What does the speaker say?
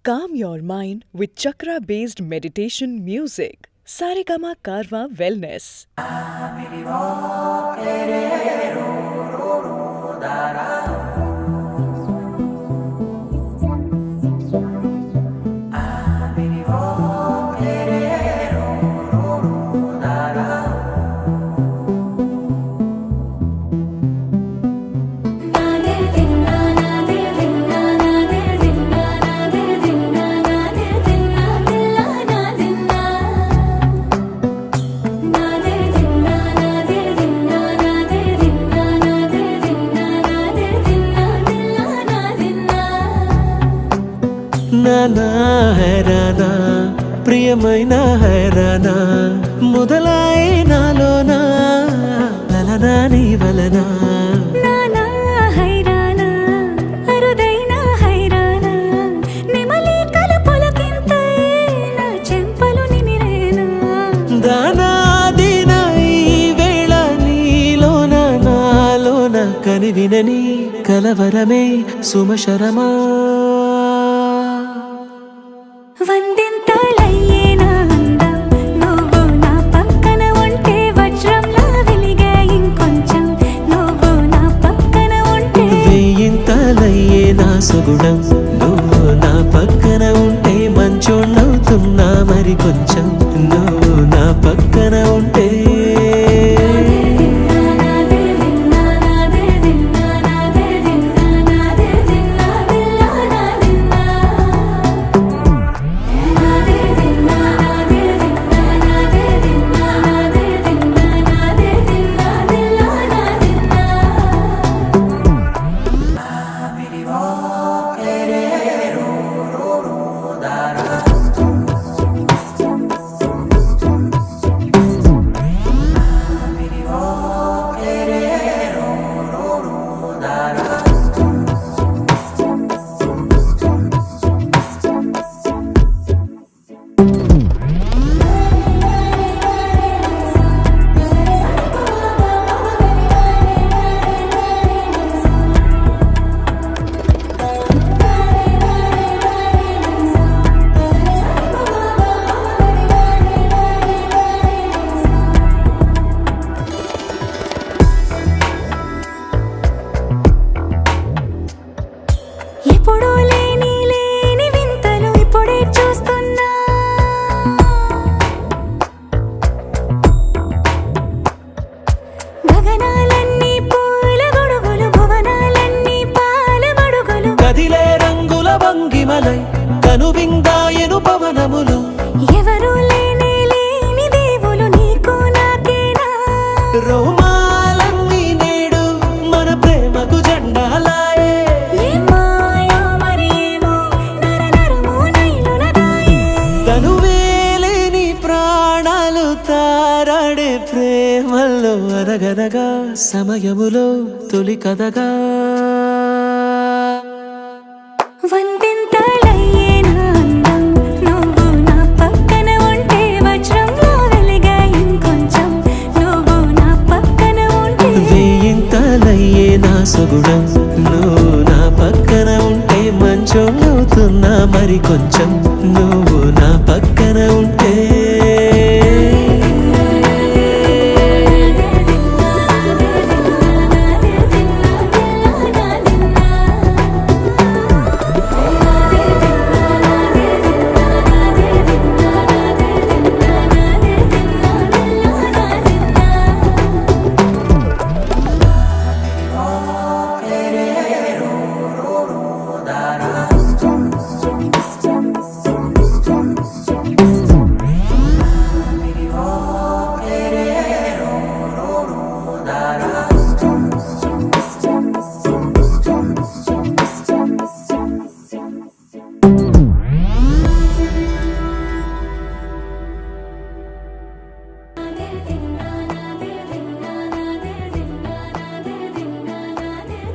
Calm your mind with chakra-based meditation music. Saregama Karwa Wellness. నానా హైరానా ప్రియమైన హైరానా మొదలాయి నాలోనా లలనా నీ వలనా నానా హైరానా అరుదైన హైరానా నిమలి కలుపులకింతై నా చెంపలు నిమిరేనా దానా దీనా ఈ వేళ నీలోన నాలోన కనివినని కలవరమే సుమశరమా వందింతలయ్యేనా అందం నువ్వు నా పక్కన ఉంటే వజ్రంలా వెలిగే ఇంకొంచెం నువ్వు నా పక్కన ఉంటే వేయింతలయ్యే నా సుగుణం నువ్వు నా పక్కన ఉంటే మంచోళ్ళవుతున్నా మరి కొంచెం నువ్వు నా పక్కన ఉంటే ఎప్పుడూ లేని వింతలు ఇప్పుడే చూస్తున్నా గగనాలన్నీ పూల గొడుగులు భువనాలన్నీ పాల మడుగులు కదిలే రంగుల భంగిమలై కనువిందాయను పవనములు ఎవరూ లేని దేవులు నీకు నాకేనా రోమాలన్నీ నేడు మన ప్రేమకు జెండాలాయే తనువేలేని ప్రాణాలు తారాడే ప్రేమల్లో అరగనగా సమయములో తొలి కథగా వందింతలయ్యేనా అందం నువ్వు నా పక్కన ఉంటే వజ్రంలా వెలిగే ఇంకొంచెం నువ్వు నా పక్కన ఉంటే వేయింతలయ్యే నా సుగుణం నువ్వు నా పక్కన ఉంటే మంచోళ్ళవుతున్నా మరి కొంచెం నువ్వు నా పక్కన